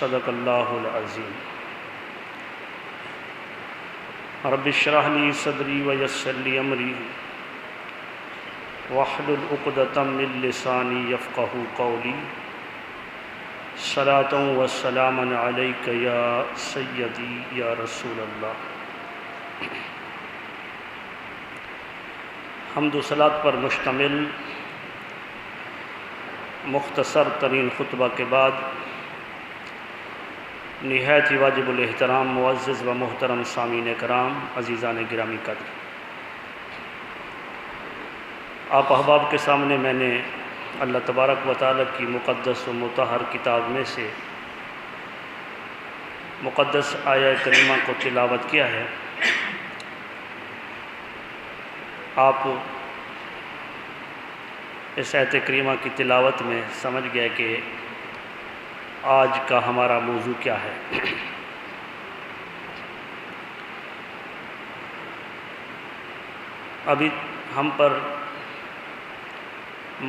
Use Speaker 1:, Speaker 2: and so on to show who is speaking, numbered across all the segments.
Speaker 1: صدق اللہ العظیم۔ رب اشرح لی صدری ویسر لی امری واحلل عقدۃ من لسانی یفقہوا قولی۔ صلاۃ و سلام علیک یا سیدی یا رسول اللہ۔ حمد و صلات پر مشتمل مختصر ترین خطبہ کے بعد نہایت ہی واجب الاحترام معزز و محترم سامعین کرام، عزیزان گرامی قدر، آپ احباب کے سامنے میں نے اللہ تبارک و تعالیٰ کی مقدس و مطہر کتاب میں سے مقدس آیہ کریمہ کو تلاوت کیا ہے۔ آپ اس آیت کریمہ کی تلاوت میں سمجھ گئے کہ آج کا ہمارا موضوع کیا ہے۔ ابھی ہم پر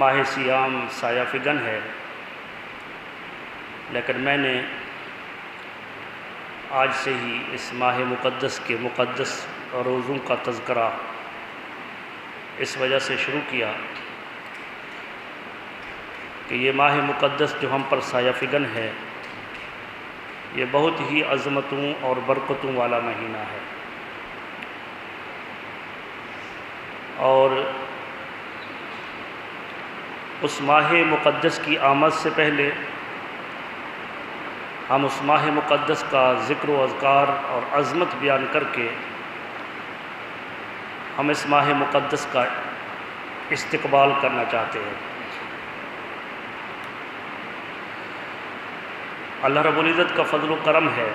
Speaker 1: ماہ صیام سایہ فگن ہے، لیکن میں نے آج سے ہی اس ماہ مقدس کے مقدس روزوں کا تذکرہ اس وجہ سے شروع کیا کہ یہ ماہ مقدس جو ہم پر سایہ فگن ہے، یہ بہت ہی عظمتوں اور برکتوں والا مہینہ ہے، اور اس ماہ مقدس کی آمد سے پہلے ہم اس ماہ مقدس کا ذکر و اذکار اور عظمت بیان کر کے ہم اس ماہ مقدس کا استقبال کرنا چاہتے ہیں۔ اللہ رب العزت کا فضل و کرم ہے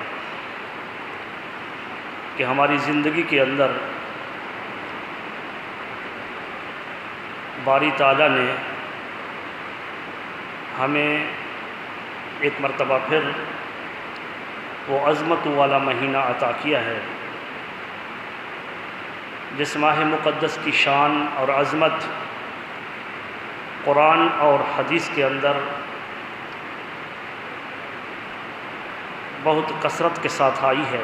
Speaker 1: کہ ہماری زندگی کے اندر باری تعالیٰ نے ہمیں ایک مرتبہ پھر وہ عظمت والا مہینہ عطا کیا ہے، جس ماہ مقدس کی شان اور عظمت قرآن اور حدیث کے اندر بہت کثرت کے ساتھ آئی ہے۔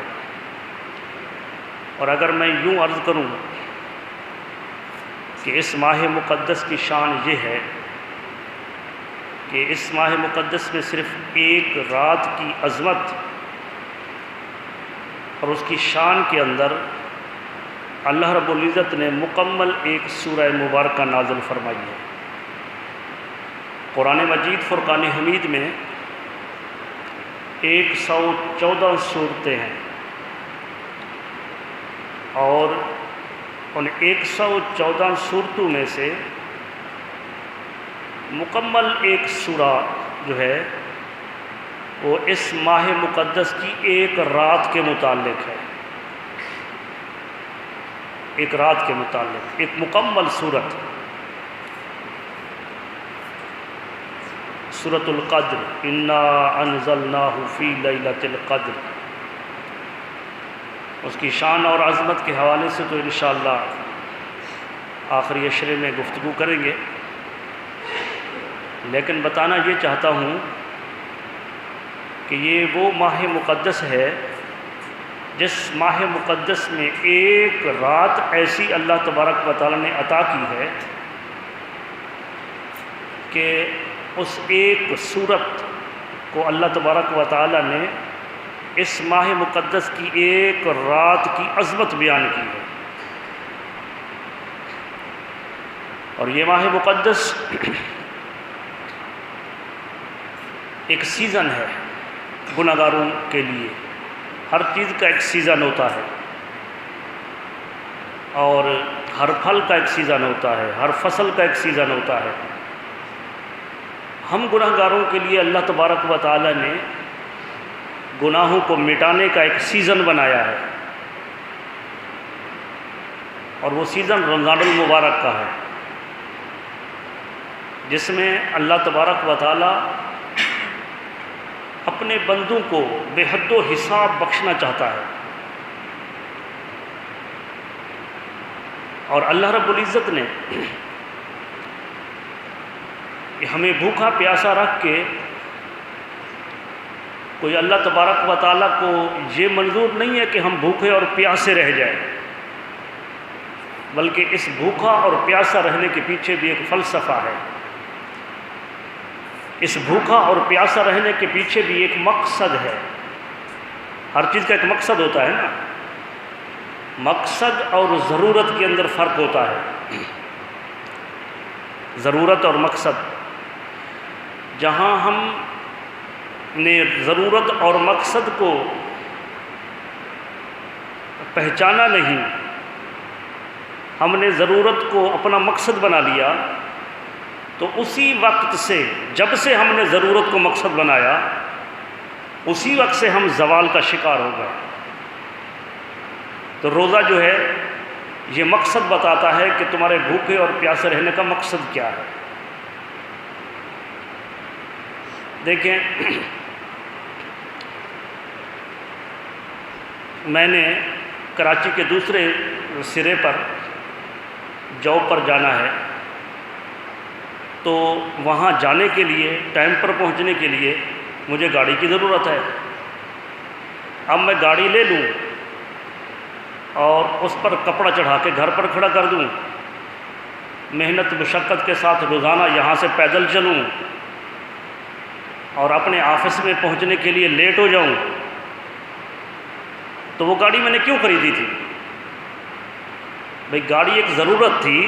Speaker 1: اور اگر میں یوں عرض کروں کہ اس ماہ مقدس کی شان یہ ہے کہ اس ماہ مقدس میں صرف ایک رات کی عظمت اور اس کی شان کے اندر اللہ رب العزت نے مکمل ایک سورہ مبارکہ نازل فرمائی ہے۔ قرآن مجید فرقان حمید میں 114 صورتیں ہیں، اور ان 114 صورتوں میں سے مکمل ایک سورہ جو ہے وہ اس ماہ مقدس کی ایک رات کے متعلق ہے، ایک رات کے متعلق ایک مکمل سورت، سورۃ القدر، انا انزلناہ فی لیلۃ القدر۔ اس کی شان اور عظمت کے حوالے سے تو انشاءاللہ آخری اشرے میں گفتگو کریں گے، لیکن بتانا یہ چاہتا ہوں کہ یہ وہ ماہ مقدس ہے جس ماہ مقدس میں ایک رات ایسی اللہ تبارک و تعالیٰ نے عطا کی ہے کہ اس ایک سورت کو اللہ تبارک و تعالیٰ نے اس ماہ مقدس کی ایک رات کی عظمت بیان کی ہے۔ اور یہ ماہ مقدس ایک سیزن ہے گناہ گاروں کے لیے، ہر چیز کا ایک سیزن ہوتا ہے، اور ہر پھل کا ایک سیزن ہوتا ہے، ہر فصل کا ایک سیزن ہوتا ہے۔ ہم گناہ گاروں کے لیے اللہ تبارک و تعالیٰ نے گناہوں کو مٹانے کا ایک سیزن بنایا ہے، اور وہ سیزن رمضان المبارک کا ہے، جس میں اللہ تبارک و تعالیٰ اپنے بندوں کو بے حد و حساب بخشنا چاہتا ہے، اور اللہ رب العزت نے ہمیں بھوکا پیاسا رکھ کے کوئی اللہ تبارک و تعالیٰ کو یہ منظور نہیں ہے کہ ہم بھوکے اور پیاسے رہ جائیں، بلکہ اس بھوکا اور پیاسا رہنے کے پیچھے بھی ایک فلسفہ ہے، اس بھوکا اور پیاسا رہنے کے پیچھے بھی ایک مقصد ہے۔ ہر چیز کا ایک مقصد ہوتا ہے نا، مقصد اور ضرورت کے اندر فرق ہوتا ہے۔ ضرورت اور مقصد، جہاں ہم نے ضرورت اور مقصد کو پہچانا نہیں، ہم نے ضرورت کو اپنا مقصد بنا لیا، تو اسی وقت سے، جب سے ہم نے ضرورت کو مقصد بنایا، اسی وقت سے ہم زوال کا شکار ہو گئے۔ تو روزہ جو ہے یہ مقصد بتاتا ہے کہ تمہارے بھوکے اور پیاسے رہنے کا مقصد کیا ہے۔ دیکھیں، میں نے کراچی کے دوسرے سرے پر جاب پر جانا ہے، تو وہاں جانے کے لیے، ٹائم پر پہنچنے کے لیے مجھے گاڑی کی ضرورت ہے۔ اب میں گاڑی لے لوں اور اس پر کپڑا چڑھا کے گھر پر کھڑا کر دوں، محنت مشقت کے ساتھ روزانہ یہاں سے پیدل چلوں اور اپنے آفس میں پہنچنے کے لیے لیٹ ہو جاؤں، تو وہ گاڑی میں نے کیوں خریدی تھی؟ بھئی گاڑی ایک ضرورت تھی،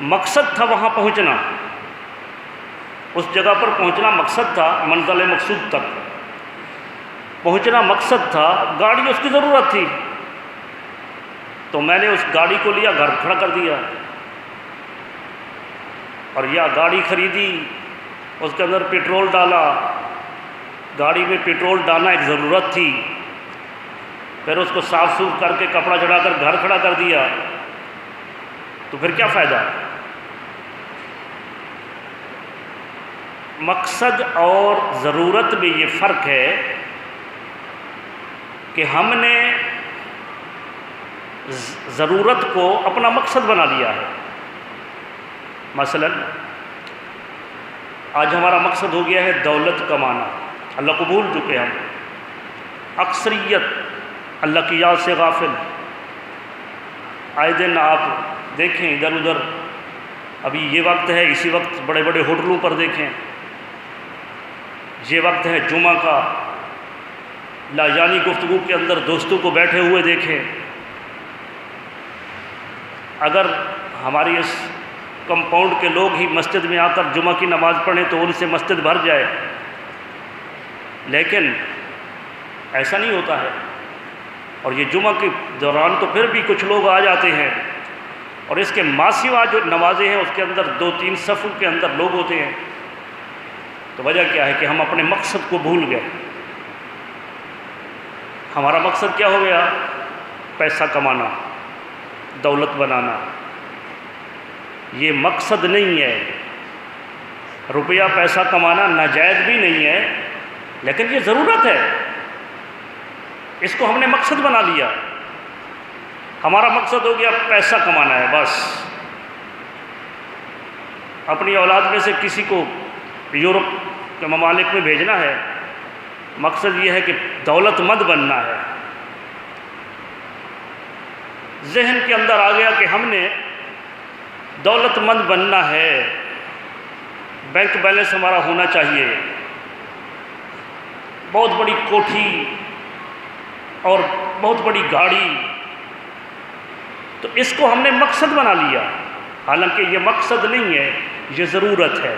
Speaker 1: مقصد تھا وہاں پہنچنا، اس جگہ پر پہنچنا مقصد تھا، منزل مقصود تک پہنچنا مقصد تھا، گاڑی اس کی ضرورت تھی، تو میں نے اس گاڑی کو لیا، گھر کھڑا کر دیا، اور یا گاڑی خریدی، اس کے اندر پیٹرول ڈالا، گاڑی میں پیٹرول ڈالنا ایک ضرورت تھی، پھر اس کو صاف ستھرا کر کے کپڑا چڑھا کر گھر کھڑا کر دیا، تو پھر کیا فائدہ؟ مقصد اور ضرورت میں یہ فرق ہے کہ ہم نے ضرورت کو اپنا مقصد بنا لیا ہے۔ مثلا آج ہمارا مقصد ہو گیا ہے دولت کمانا، اللہ کو بھول چکے ہم، اکثریت اللہ کی یاد سے غافل۔ آئے دن آپ دیکھیں ادھر ادھر، ابھی یہ وقت ہے، اسی وقت بڑے بڑے ہوٹلوں پر دیکھیں، یہ وقت ہے جمعہ کا، لاجانی گفتگو کے اندر دوستوں کو بیٹھے ہوئے دیکھیں۔ اگر ہماری اس کمپاؤنڈ کے لوگ ہی مسجد میں آ کر جمعہ کی نماز پڑھیں تو ان سے مسجد بھر جائے، لیکن ایسا نہیں ہوتا ہے۔ اور یہ جمعہ کے دوران تو پھر بھی کچھ لوگ آ جاتے ہیں، اور اس کے ماں سوا جو نمازیں ہیں اس کے اندر 2-3 صفوں کے اندر لوگ ہوتے ہیں۔ تو وجہ کیا ہے کہ ہم اپنے مقصد کو بھول گئے۔ ہمارا مقصد کیا ہو گیا؟ پیسہ کمانا، دولت بنانا۔ یہ مقصد نہیں ہے، روپیہ پیسہ کمانا ناجائز بھی نہیں ہے، لیکن یہ ضرورت ہے، اس کو ہم نے مقصد بنا لیا۔ ہمارا مقصد ہو گیا پیسہ کمانا ہے، بس اپنی اولاد میں سے کسی کو یورپ کے ممالک میں بھیجنا ہے، مقصد یہ ہے کہ دولت مند بننا ہے۔ ذہن کے اندر آ گیا کہ ہم نے دولت مند بننا ہے، بینک بیلنس ہمارا ہونا چاہیے، بہت بڑی کوٹھی اور بہت بڑی گاڑی، تو اس کو ہم نے مقصد بنا لیا، حالانکہ یہ مقصد نہیں ہے، یہ ضرورت ہے۔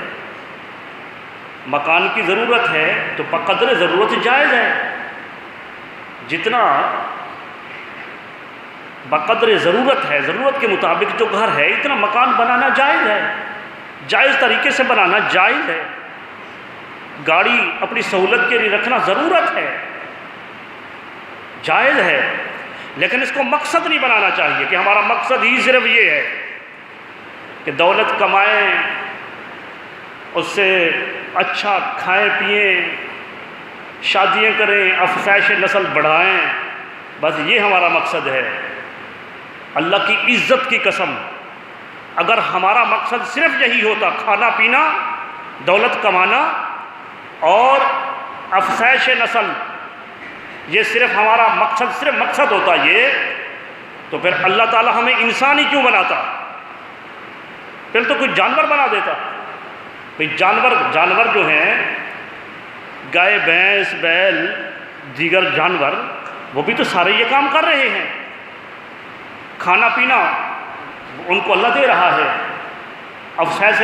Speaker 1: مکان کی ضرورت ہے تو بقدر ضرورت جائز ہے، جتنا بقدر ضرورت ہے، ضرورت کے مطابق جو گھر ہے اتنا مکان بنانا جائز ہے، جائز طریقے سے بنانا جائز ہے۔ گاڑی اپنی سہولت کے لیے رکھنا ضرورت ہے، جائز ہے، لیکن اس کو مقصد نہیں بنانا چاہیے کہ ہمارا مقصد ہی صرف یہ ہے کہ دولت کمائیں، اس سے اچھا کھائیں پئیں، شادیاں کریں، افزائش نسل بڑھائیں، بس یہ ہمارا مقصد ہے۔ اللہ کی عزت کی قسم، اگر ہمارا مقصد صرف یہی ہوتا، کھانا پینا، دولت کمانا اور افزائش نسل یہ صرف ہمارا مقصد ہوتا یہ، تو پھر اللہ تعالیٰ ہمیں انسان ہی کیوں بناتا؟ پھر تو کوئی جانور بنا دیتا۔ بھئی جانور جو ہیں، گائے بھینس بیل دیگر جانور، وہ بھی تو سارے یہ کام کر رہے ہیں۔ کھانا پینا ان کو اللہ دے رہا ہے، افزائش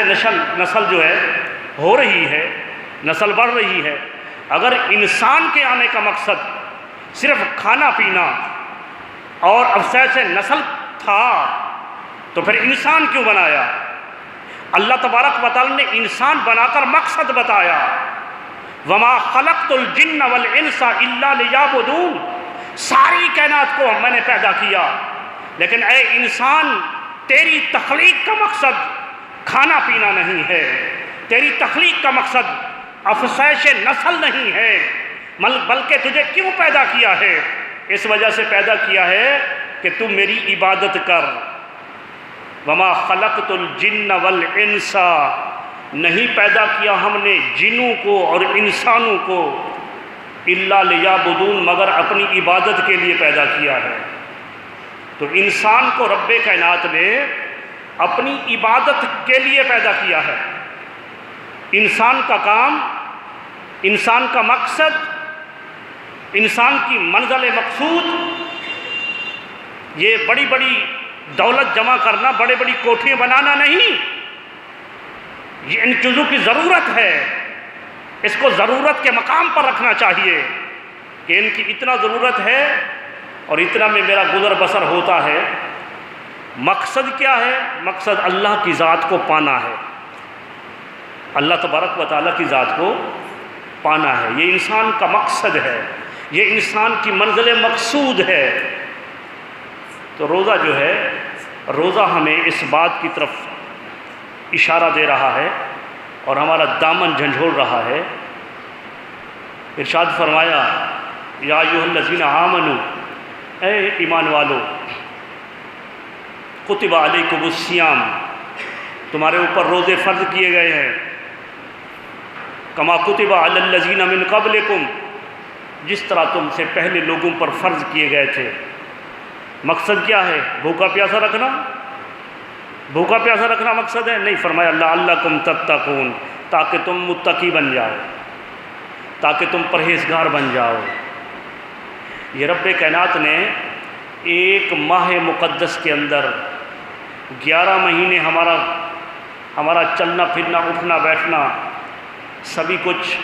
Speaker 1: نسل جو ہے ہو رہی ہے، نسل بڑھ رہی ہے۔ اگر انسان کے آنے کا مقصد صرف کھانا پینا اور افزائش نسل تھا تو پھر انسان کیوں بنایا؟ اللہ تبارک و تعالی نے انسان بنا کر مقصد بتایا، وما خلقت الجن والانس الا لیعبدون، ساری کائنات کو میں نے پیدا کیا، لیکن اے انسان تیری تخلیق کا مقصد کھانا پینا نہیں ہے، تیری تخلیق کا مقصد افزائش نسل نہیں ہے، بلکہ تجھے کیوں پیدا کیا ہے؟ اس وجہ سے پیدا کیا ہے کہ تم میری عبادت کر۔ وما خلقت الجن والانس، نہیں پیدا کیا ہم نے جنوں کو اور انسانوں کو الا لیعبدون، مگر اپنی عبادت کے لیے پیدا کیا ہے۔ تو انسان کو رب کائنات نے اپنی عبادت کے لیے پیدا کیا ہے۔ انسان کا کام، انسان کا مقصد، انسان کی منزل مقصود یہ بڑی بڑی دولت جمع کرنا، بڑے بڑی کوٹھیاں بنانا نہیں، یہ ان چیزوں کی ضرورت ہے، اس کو ضرورت کے مقام پر رکھنا چاہیے کہ ان کی اتنا ضرورت ہے اور اتنا میں میرا گزر بسر ہوتا ہے۔ مقصد کیا ہے؟ مقصد اللہ کی ذات کو پانا ہے، اللہ تبارک و تعالیٰ کی ذات کو پانا ہے، یہ انسان کا مقصد ہے، یہ انسان کی منزل مقصود ہے۔ تو روزہ جو ہے، روزہ ہمیں اس بات کی طرف اشارہ دے رہا ہے اور ہمارا دامن جھنجھوڑ رہا ہے۔ ارشاد فرمایا، یا ایھا الذین آمنوا، اے ایمان والو، کتب علیکم الصیام، تمہارے اوپر روزے فرض کیے گئے ہیں، کما کتب علی الذین من قبلکم، جس طرح تم سے پہلے لوگوں پر فرض کیے گئے تھے۔ مقصد کیا ہے؟ بھوکا پیاسا رکھنا؟ بھوکا پیاسا رکھنا مقصد ہے؟ نہیں، فرمایا لعلکم تتقون، تاکہ تم متقی بن جاؤ، تاکہ تم پرہیزگار بن جاؤ۔ یہ رب کائنات نے ایک ماہ مقدس کے اندر 11 مہینے ہمارا چلنا پھرنا اٹھنا بیٹھنا سبھی کچھ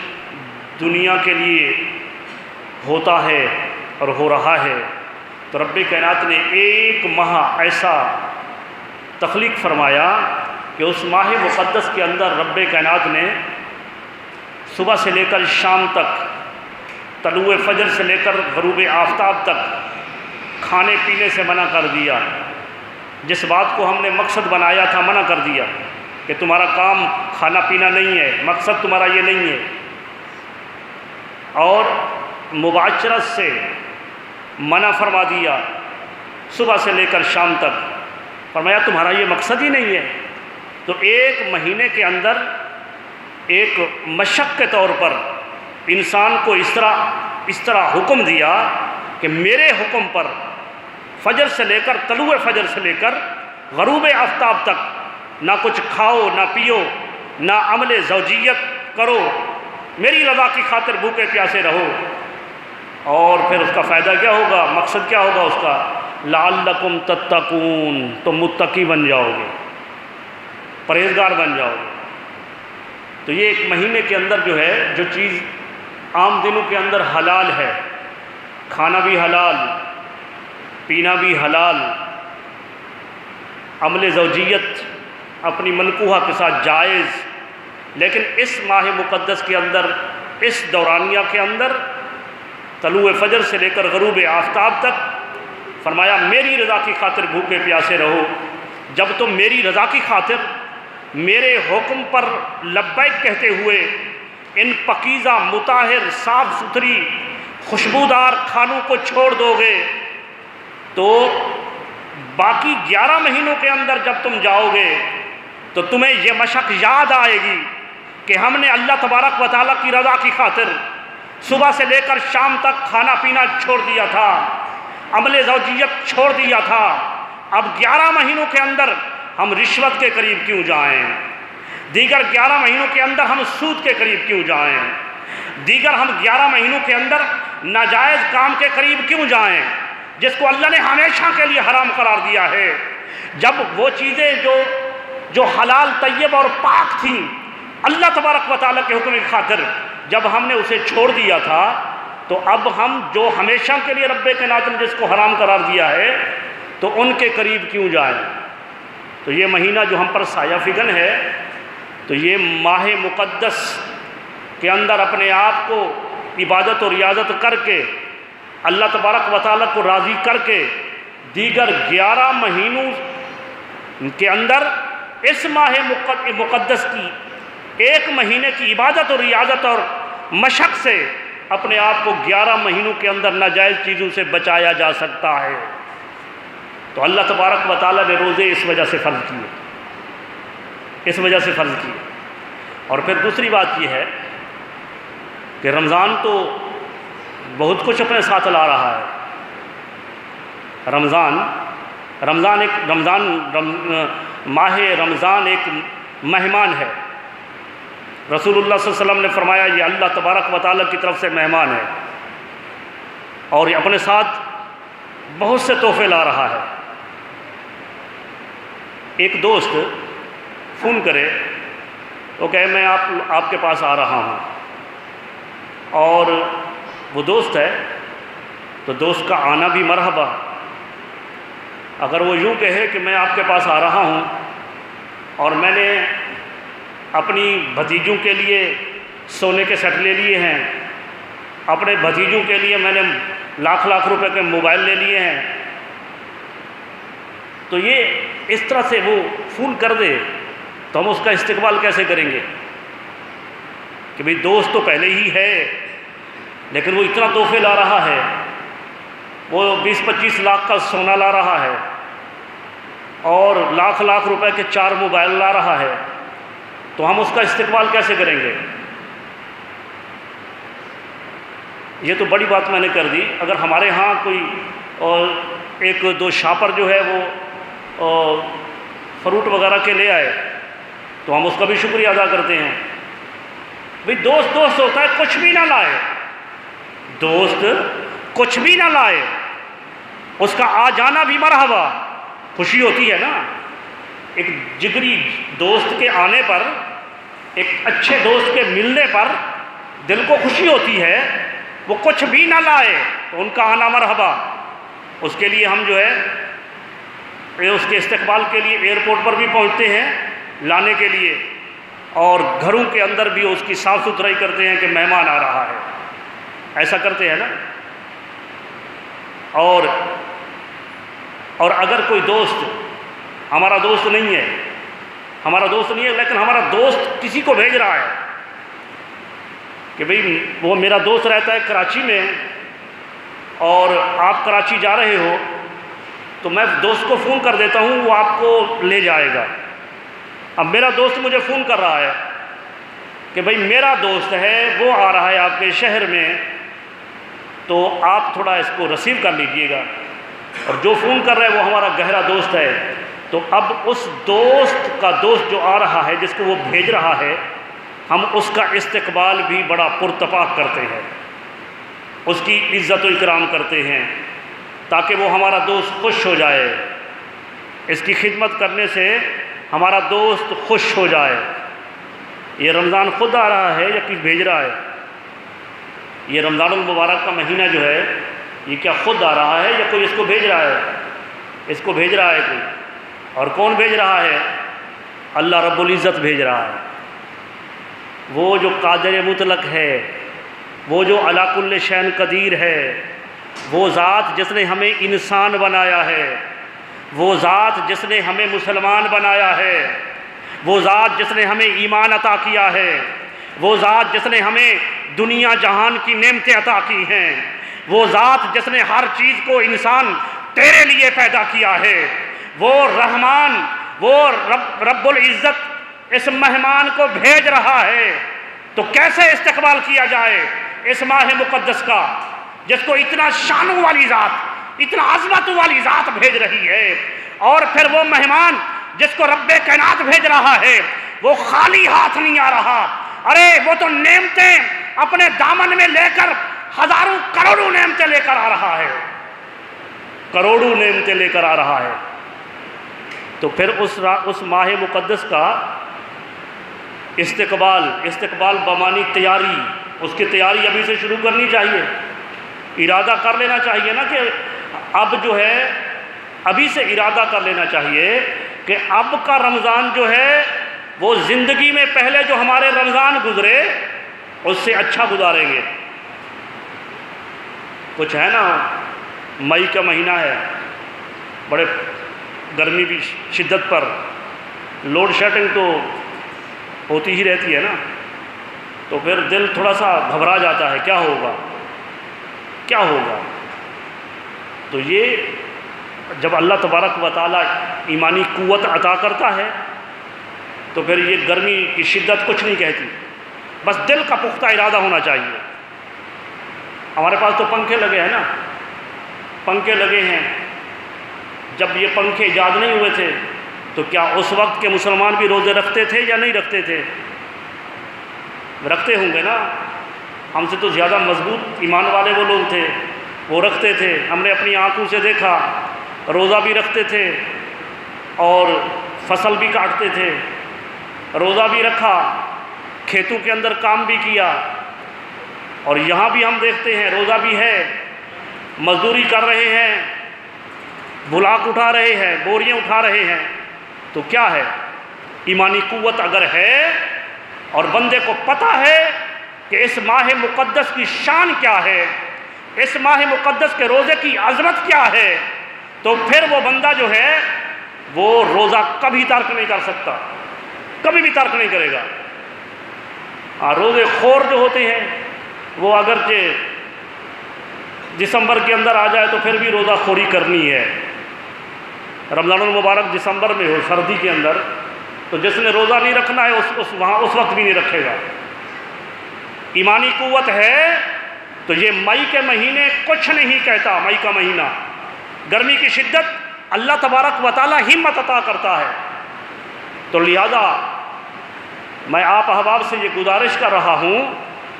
Speaker 1: دنیا کے لیے ہوتا ہے اور ہو رہا ہے، تو رب کائنات نے ایک ماہ ایسا تخلیق فرمایا کہ اس ماہ مقدس کے اندر رب کائنات نے صبح سے لے کر شام تک، طلوع فجر سے لے کر غروب آفتاب تک کھانے پینے سے منع کر دیا۔ جس بات کو ہم نے مقصد بنایا تھا منع کر دیا کہ تمہارا کام کھانا پینا نہیں ہے، مقصد تمہارا یہ نہیں ہے۔ اور مباشرت سے منع فرما دیا، صبح سے لے کر شام تک، فرمایا تمہارا یہ مقصد ہی نہیں ہے۔ تو ایک مہینے کے اندر ایک مشق کے طور پر انسان کو اس طرح حکم دیا کہ میرے حکم پر فجر سے لے کر طلوع فجر سے لے کر غروب آفتاب تک نہ کچھ کھاؤ نہ پیو نہ عمل زوجیت کرو، میری رضا کی خاطر بھوکے پیاسے رہو۔ اور پھر اس کا فائدہ کیا ہوگا؟ مقصد کیا ہوگا اس کا؟ لعلکم تتقون، تم متقی بن جاؤ گے، پرہیزگار بن جاؤ گے۔ تو یہ ایک مہینے کے اندر جو ہے، جو چیز عام دنوں کے اندر حلال ہے، کھانا بھی حلال، پینا بھی حلال، عمل زوجیت اپنی منکوحہ کے ساتھ جائز، لیکن اس ماہ مقدس کے اندر، اس دورانیہ کے اندر طلوع فجر سے لے کر غروب آفتاب تک فرمایا میری رضا کی خاطر بھوکے پیاسے رہو۔ جب تم میری رضا کی خاطر میرے حکم پر لبیک کہتے ہوئے ان پاکیزہ مطہر صاف ستھری خوشبودار کھانوں کو چھوڑ دو گے، تو باقی 11 مہینوں کے اندر جب تم جاؤ گے تو تمہیں یہ مشق یاد آئے گی کہ ہم نے اللہ تبارک و تعالیٰ کی رضا کی خاطر صبح سے لے کر شام تک کھانا پینا چھوڑ دیا تھا، عمل زوجیت چھوڑ دیا تھا، اب 11 مہینوں کے اندر ہم رشوت کے قریب کیوں جائیں؟ دیگر 11 مہینوں کے اندر ہم سود کے قریب کیوں جائیں؟ دیگر ہم 11 مہینوں کے اندر ناجائز کام کے قریب کیوں جائیں جس کو اللہ نے ہمیشہ کے لیے حرام قرار دیا ہے؟ جب وہ چیزیں جو حلال طیب اور پاک تھیں اللہ تبارک و تعالیٰ کے حکم کی خاطر جب ہم نے اسے چھوڑ دیا تھا، تو اب ہم جو ہمیشہ کے لیے رب کائنات نے جس کو حرام قرار دیا ہے تو ان کے قریب کیوں جائیں؟ تو یہ مہینہ جو ہم پر سایہ فگن ہے، تو یہ ماہ مقدس کے اندر اپنے آپ کو عبادت و ریاضت کر کے اللہ تبارک و تعالیٰ کو راضی کر کے دیگر 11 مہینوں کے اندر اس ماہ مقدس کی 1 مہینے کی عبادت و ریاضت اور مشق سے اپنے آپ کو 11 مہینوں کے اندر ناجائز چیزوں سے بچایا جا سکتا ہے۔ تو اللہ تبارک و تعالیٰ نے روزے اس وجہ سے فرض کیے، اس وجہ سے فرض کیے۔ اور پھر دوسری بات یہ ہے کہ رمضان تو بہت کچھ اپنے ساتھ لا رہا ہے۔ ماہ رمضان ایک مہمان ہے۔ رسول اللہ صلی اللہ علیہ وسلم نے فرمایا یہ اللہ تبارک و تعالیٰ کی طرف سے مہمان ہے اور یہ اپنے ساتھ بہت سے تحفے لا رہا ہے۔ ایک دوست فون کرے، وہ کہے میں آپ کے پاس آ رہا ہوں، اور وہ دوست ہے تو دوست کا آنا بھی مرحبا۔ اگر وہ یوں کہے کہ میں آپ کے پاس آ رہا ہوں اور میں نے اپنی بھتیجوں کے لیے سونے کے سیٹ لے لیے ہیں، اپنے بھتیجوں کے لیے میں نے لاکھ روپے کے موبائل لے لیے ہیں، تو یہ اس طرح سے وہ فون کر دے تو ہم اس کا استقبال کیسے کریں گے کہ بھئی دوست تو پہلے ہی ہے لیکن وہ اتنا تحفے لا رہا ہے، وہ 20-25 لاکھ کا سونا لا رہا ہے اور لاکھ روپے کے 4 موبائل لا رہا ہے، تو ہم اس کا استقبال کیسے کریں گے؟ یہ تو بڑی بات میں نے کر دی۔ اگر ہمارے ہاں کوئی اور 1-2 شاپر جو ہے وہ فروٹ وغیرہ کے لے آئے تو ہم اس کا بھی شکریہ ادا کرتے ہیں۔ بھئی دوست ہوتا ہے، کچھ بھی نہ لائے، دوست کچھ بھی نہ لائے، اس کا آ جانا بھی مرحبا، خوشی ہوتی ہے نا۔ ایک جگری دوست کے آنے پر، ایک اچھے دوست کے ملنے پر دل کو خوشی ہوتی ہے۔ وہ کچھ بھی نہ لائے تو ان کا آنا مرحبا، اس کے لیے ہم جو ہے اس کے استقبال کے لیے ایئرپورٹ پر بھی پہنچتے ہیں لانے کے لیے، اور گھروں کے اندر بھی اس کی صاف ستھرائی کرتے ہیں کہ مہمان آ رہا ہے، ایسا کرتے ہیں نا۔ اور اگر کوئی دوست ہمارا دوست نہیں ہے لیکن ہمارا دوست کسی کو بھیج رہا ہے کہ بھئی وہ میرا دوست رہتا ہے کراچی میں اور آپ کراچی جا رہے ہو، تو میں دوست کو فون کر دیتا ہوں، وہ آپ کو لے جائے گا۔ اب میرا دوست مجھے فون کر رہا ہے کہ بھئی میرا دوست ہے وہ آ رہا ہے آپ کے شہر میں، تو آپ تھوڑا اس کو ریسیو کر لیجئے گا۔ اور جو فون کر رہا ہے وہ ہمارا گہرا دوست ہے، تو اب اس دوست کا دوست جو آ رہا ہے جس کو وہ بھیج رہا ہے، ہم اس کا استقبال بھی بڑا پرتپاک کرتے ہیں، اس کی عزت و اکرام کرتے ہیں تاکہ وہ ہمارا دوست خوش ہو جائے، اس کی خدمت کرنے سے ہمارا دوست خوش ہو جائے۔ یہ رمضان خود آ رہا ہے یا کوئی بھیج رہا ہے؟ یہ رمضان المبارک کا مہینہ جو ہے یہ کیا خود آ رہا ہے یا کوئی اس کو بھیج رہا ہے؟ اس کو بھیج رہا ہے کوئی، اور کون بھیج رہا ہے؟ اللہ رب العزت بھیج رہا ہے، وہ جو قادر مطلق ہے، وہ جو علی کل شیء قدیر ہے، وہ ذات جس نے ہمیں انسان بنایا ہے، وہ ذات جس نے ہمیں مسلمان بنایا ہے، وہ ذات جس نے ہمیں ایمان عطا کیا ہے، وہ ذات جس نے ہمیں دنیا جہان کی نعمتیں عطا کی ہیں، وہ ذات جس نے ہر چیز کو انسان تیرے لیے پیدا کیا ہے، وہ رحمان، وہ رب العزت اس مہمان کو بھیج رہا ہے، تو کیسے استقبال کیا جائے؟ اس ماہ مقدس کا، جس کو اتنا شانوں والی ذات، اتنا عظمت والی ذات بھیج رہی ہے، اور پھر وہ مہمان جس کو رب کائنات بھیج رہا ہے وہ خالی ہاتھ نہیں آ رہا، ارے وہ تو نعمتیں اپنے دامن میں لے کر ہزاروں کروڑوں نعمتیں لے کر آ رہا ہے، کروڑوں نعمتیں لے کر آ رہا ہے۔ تو پھر اس ماہ مقدس کا استقبال بمانی تیاری، اس کی تیاری ابھی سے شروع کرنی چاہیے، ارادہ کر لینا چاہیے نا کہ اب جو ہے ابھی سے ارادہ کر لینا چاہیے کہ اب کا رمضان جو ہے وہ زندگی میں پہلے جو ہمارے رمضان گزرے اس سے اچھا گزاریں گے۔ کچھ ہے نا، مئی کا مہینہ ہے، بڑے گرمی بھی شدت پر، لوڈ شیڈنگ تو ہوتی ہی رہتی ہے نا، تو پھر دل تھوڑا سا گھبرا جاتا ہے، کیا ہوگا کیا ہوگا۔ تو یہ جب اللہ تبارک و تعالیٰ ایمانی قوت عطا کرتا ہے تو پھر یہ گرمی کی شدت کچھ نہیں کہتی، بس دل کا پختہ ارادہ ہونا چاہیے۔ ہمارے پاس تو پنکھے لگے ہیں نا، پنکھے لگے ہیں، جب یہ پنکھے ایجاد نہیں ہوئے تھے تو کیا اس وقت کے مسلمان بھی روزے رکھتے تھے یا نہیں رکھتے تھے؟ رکھتے ہوں گے نا، ہم سے تو زیادہ مضبوط ایمان والے وہ لوگ تھے، وہ رکھتے تھے، ہم نے اپنی آنکھوں سے دیکھا، روزہ بھی رکھتے تھے اور فصل بھی کاٹتے تھے، روزہ بھی رکھا، کھیتوں کے اندر کام بھی کیا، اور یہاں بھی ہم دیکھتے ہیں روزہ بھی ہے، مزدوری کر رہے ہیں، بلاک اٹھا رہے ہیں، بوریاں اٹھا رہے ہیں۔ تو کیا ہے، ایمانی قوت اگر ہے اور بندے کو پتہ ہے کہ اس ماہ مقدس کی شان کیا ہے، اس ماہ مقدس کے روزے کی عظمت کیا ہے، تو پھر وہ بندہ جو ہے وہ روزہ کبھی ترک نہیں کر سکتا، کبھی بھی ترک نہیں کرے گا۔ روزے خور جو ہوتے ہیں وہ اگرچہ دسمبر کے اندر آ جائے تو پھر بھی روزہ خوری کرنی ہے، رمضان المبارک دسمبر میں ہو، سردی کے اندر، تو جس نے روزہ نہیں رکھنا ہے اس وقت بھی نہیں رکھے گا۔ ایمانی قوت ہے تو یہ مئی کے مہینے کچھ نہیں کہتا، مئی کا مہینہ، گرمی کی شدت اللہ تبارک و تعالی ہمت عطا کرتا ہے۔ تو لہذا میں آپ احباب سے یہ گزارش کر رہا ہوں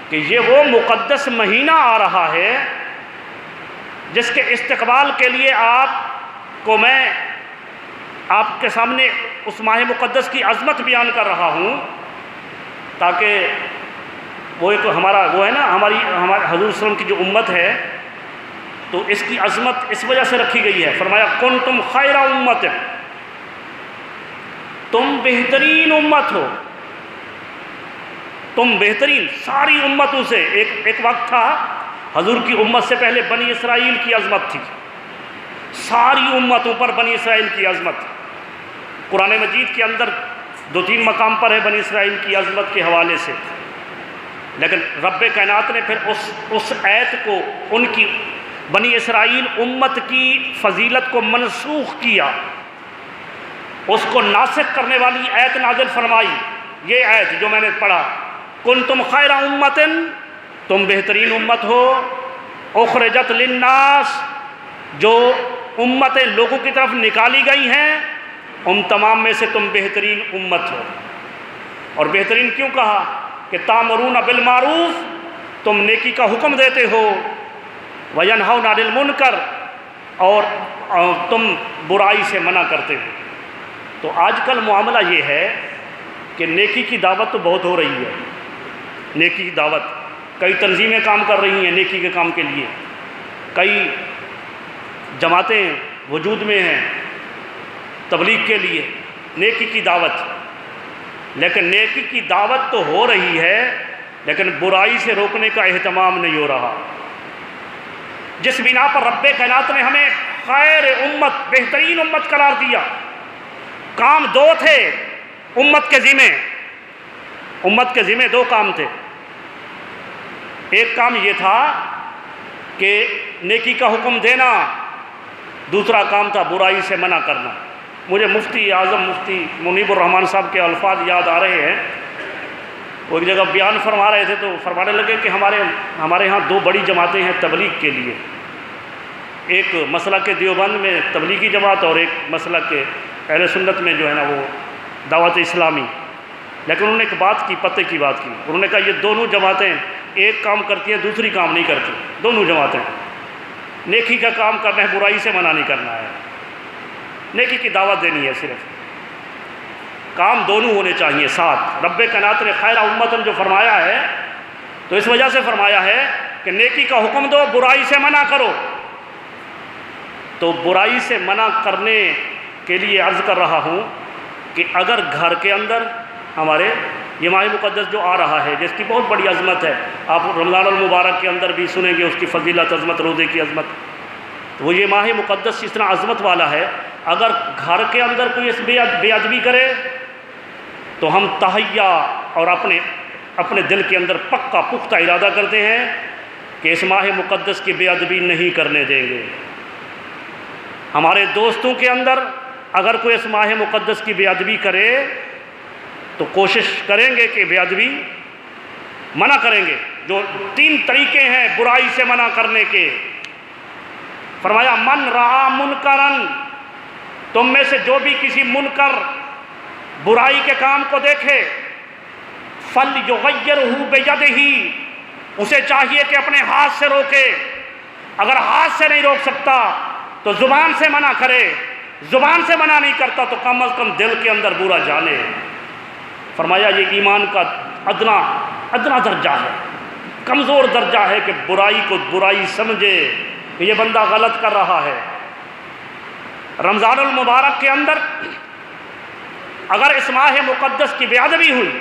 Speaker 1: کہ یہ وہ مقدس مہینہ آ رہا ہے جس کے استقبال کے لیے آپ کو میں آپ کے سامنے اس ماہ مقدس کی عظمت بیان کر رہا ہوں، تاکہ وہ ایک ہمارا وہ ہے نا، ہمارے حضور صلی اللہ علیہ وسلم کی جو امت ہے تو اس کی عظمت اس وجہ سے رکھی گئی ہے۔ فرمایا کنتم خیر امت، تم بہترین امت ہو، تم بہترین ساری امتوں سے۔ ایک وقت تھا حضور کی امت سے پہلے بنی اسرائیل کی عظمت تھی، ساری امتوں پر بنی اسرائیل کی عظمت۔ قرآن مجید کے اندر 2-3 مقام پر ہے بنی اسرائیل کی عظمت کے حوالے سے، لیکن رب کائنات نے پھر اس آیت کو، ان کی بنی اسرائیل امت کی فضیلت کو منسوخ کیا، اس کو ناسخ کرنے والی آیت نازل فرمائی۔ یہ آیت جو میں نے پڑھا، کنتم خیر امت، تم بہترین امت ہو، اخرجت للناس، جو امتیں لوگوں کی طرف نکالی گئی ہیں ان تمام میں سے تم بہترین امت ہو۔ اور بہترین کیوں کہا؟ کہ تامرون بالمعروف، تم نیکی کا حکم دیتے ہو، وینہون عن المنکر، اور تم برائی سے منع کرتے ہو۔ تو آج کل معاملہ یہ ہے کہ نیکی کی دعوت تو بہت ہو رہی ہے، نیکی کی دعوت، کئی تنظیمیں کام کر رہی ہیں نیکی کے کام کے لیے، کئی جماعتیں وجود میں ہیں تبلیغ کے لیے، نیکی کی دعوت۔ لیکن نیکی کی دعوت تو ہو رہی ہے لیکن برائی سے روکنے کا اہتمام نہیں ہو رہا، جس بنا پر رب کائنات نے ہمیں خیر امت، بہترین امت قرار دیا۔ کام 2 تھے امت کے ذمہ، امت کے ذمہ 2 کام تھے۔ ایک کام یہ تھا کہ نیکی کا حکم دینا، دوسرا کام تھا برائی سے منع کرنا۔ مجھے مفتی اعظم مفتی منیب الرحمان صاحب کے الفاظ یاد آ رہے ہیں وہ ایک جگہ بیان فرما رہے تھے تو فرمانے لگے کہ ہمارے ہاں دو بڑی جماعتیں ہیں تبلیغ کے لیے، ایک مسلک دیوبند میں تبلیغی جماعت اور ایک مسلک اہل سنت میں جو ہے نا وہ دعوت اسلامی۔ لیکن انہوں نے ایک بات کی، پتے کی بات کی، انہوں نے کہا یہ دونوں جماعتیں ایک کام کرتی ہیں دوسری کام نہیں کرتی، دونوں جماعتیں نیکی کا کام کرنا ہے، برائی سے منع نہیں کرنا ہے، نیکی کی دعوت دینی ہے، صرف کام دونوں ہونے چاہیے ساتھ۔ رب کائنات نے خیر امتن جو فرمایا ہے تو اس وجہ سے فرمایا ہے کہ نیکی کا حکم دو، برائی سے منع کرو۔ تو برائی سے منع کرنے کے لیے عرض کر رہا ہوں کہ اگر گھر کے اندر ہمارے یہ ماہ مقدس جو آ رہا ہے جس کی بہت بڑی عظمت ہے، آپ رمضان المبارک کے اندر بھی سنیں گے اس کی فضیلت، عظمت، روزے کی عظمت، تو وہ یہ ماہ مقدس اس طرح عظمت والا ہے۔ اگر گھر کے اندر کوئی اس بے ادبی کرے تو ہم تہیا اور اپنے دل کے اندر پکا پختہ ارادہ کرتے ہیں کہ اس ماہ مقدس کی بے ادبی نہیں کرنے دیں گے۔ ہمارے دوستوں کے اندر اگر کوئی اس ماہ مقدس کی بے ادبی کرے تو کوشش کریں گے کہ بے ادبی منع کریں گے۔ جو 3 طریقے ہیں برائی سے منع کرنے کے، فرمایا من رعا منکرن، تم میں سے جو بھی کسی منکر برائی کے کام کو دیکھے، فَلْيُغَيِّرْهُ بِيَدِهِ، اسے چاہیے کہ اپنے ہاتھ سے روکے، اگر ہاتھ سے نہیں روک سکتا تو زبان سے منع کرے، زبان سے منع نہیں کرتا تو کم از کم دل کے اندر برا جانے۔ فرمایا یہ ایمان کا ادنا درجہ ہے، کمزور درجہ ہے کہ برائی کو برائی سمجھے کہ یہ بندہ غلط کر رہا ہے۔ رمضان المبارک کے اندر اگر اس ماہ مقدس کی بے ادبی ہوئی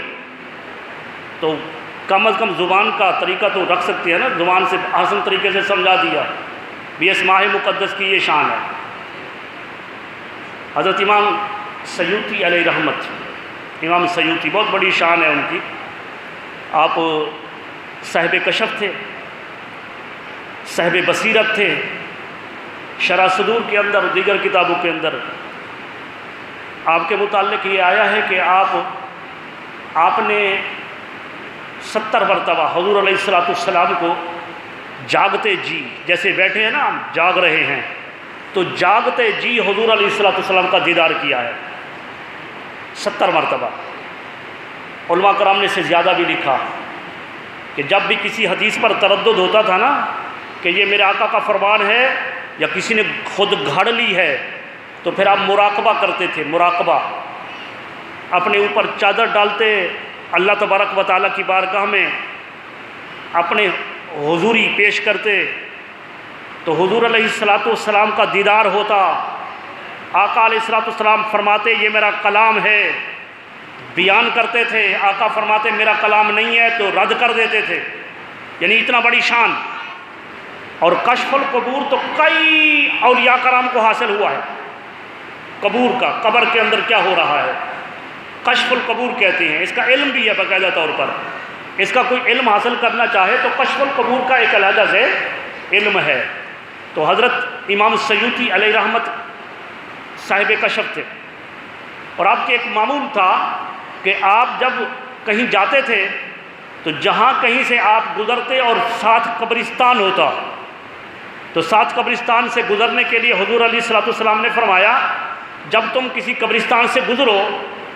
Speaker 1: تو کم از کم زبان کا طریقہ تو رکھ سکتی ہے نا، زبان سے آسان طریقے سے سمجھا دیا بھی اس ماہ مقدس کی یہ شان ہے۔ حضرت امام سیوطی علیہ رحمت، امام سیوطی بہت بڑی شان ہے ان کی، آپ صاحب کشف تھے، صاحب بصیرت تھے، شرح صدور کے اندر دیگر کتابوں کے اندر آپ کے متعلق یہ آیا ہے کہ آپ نے 70 مرتبہ حضور علیہ السلام کو جاگتے جی، جیسے بیٹھے ہیں نا ہم جاگ رہے ہیں، تو جاگتے جی حضور علیہ السلام کا دیدار کیا ہے 70 مرتبہ۔ علماء کرام نے اس سے زیادہ بھی لکھا کہ جب بھی کسی حدیث پر تردد ہوتا تھا نا کہ یہ میرے آقا کا فرمان ہے یا کسی نے خود گھڑ لی ہے، تو پھر آپ مراقبہ کرتے تھے، مراقبہ اپنے اوپر چادر ڈالتے، اللہ تبارک و تعالیٰ کی بارگاہ میں اپنے حضوری پیش کرتے تو حضور علیہ السلام کا دیدار ہوتا۔ آقا علیہ السلام فرماتے یہ میرا کلام ہے، بیان کرتے تھے، آقا فرماتے میرا کلام نہیں ہے تو رد کر دیتے تھے، یعنی اتنا بڑی شان۔ اور کشف القبور تو کئی اولیاء کرام کو حاصل ہوا ہے، قبور کا، قبر کے اندر کیا ہو رہا ہے، کشف القبور کہتے ہیں، اس کا علم بھی ہے باقاعدہ طور پر، اس کا کوئی علم حاصل کرنا چاہے تو کشف القبور کا ایک علیحدہ سے علم ہے۔ تو حضرت امام سیوطی علیہ رحمت صاحب کشف تھے، اور آپ کے ایک معمول تھا کہ آپ جب کہیں جاتے تھے تو جہاں کہیں سے آپ گزرتے اور ساتھ قبرستان ہوتا تو ساتھ قبرستان سے گزرنے کے لیے حضور علیہ السلام نے فرمایا جب تم کسی قبرستان سے گزرو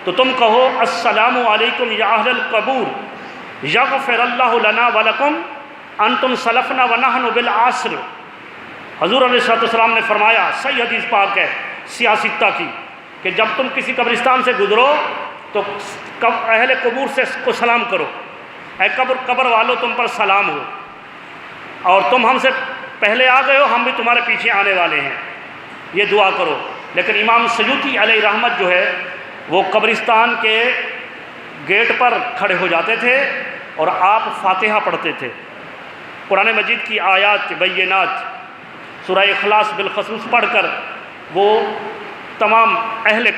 Speaker 1: تو تم کہو السلام علیکم یا اہل القبور یغفر اللہ لنا ولکم انتم سلفنا ونحن بالعصر۔ حضور علیہ السلام نے فرمایا، صحیح حدیث پاک ہے سیاستہ کی، کہ جب تم کسی قبرستان سے گزرو تو اہل قبور سے کو سلام کرو، اے قبر والو تم پر سلام ہو، اور تم ہم سے پہلے آ گئے ہو، ہم بھی تمہارے پیچھے آنے والے ہیں، یہ دعا کرو۔ لیکن امام سیوطی علیہ رحمت جو ہے وہ قبرستان کے گیٹ پر کھڑے ہو جاتے تھے اور آپ فاتحہ پڑھتے تھے، قرآن مجید کی آیات بینات، سورہ اخلاص بالخصوص پڑھ کر وہ تمام اہل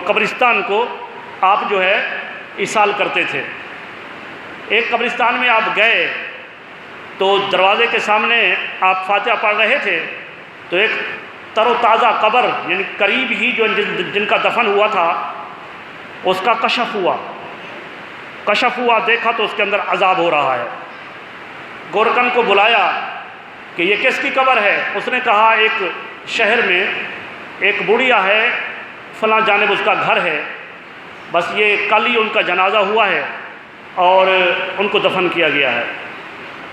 Speaker 1: قبرستان کو آپ جو ہے ایصال کرتے تھے۔ ایک قبرستان میں آپ گئے تو دروازے کے سامنے آپ فاتحہ پڑھ رہے تھے تو ایک تر و تازہ قبر، یعنی قریب ہی جو جن کا دفن ہوا تھا اس کا کشف ہوا۔ کشف ہوا، دیکھا تو اس کے اندر عذاب ہو رہا ہے۔ گورکن کو بلایا کہ یہ کس کی قبر ہے؟ اس نے کہا ایک شہر میں ایک بڑھیا ہے، فلاں جانب اس کا گھر ہے، بس یہ کل ہی ان کا جنازہ ہوا ہے اور ان کو دفن کیا گیا ہے۔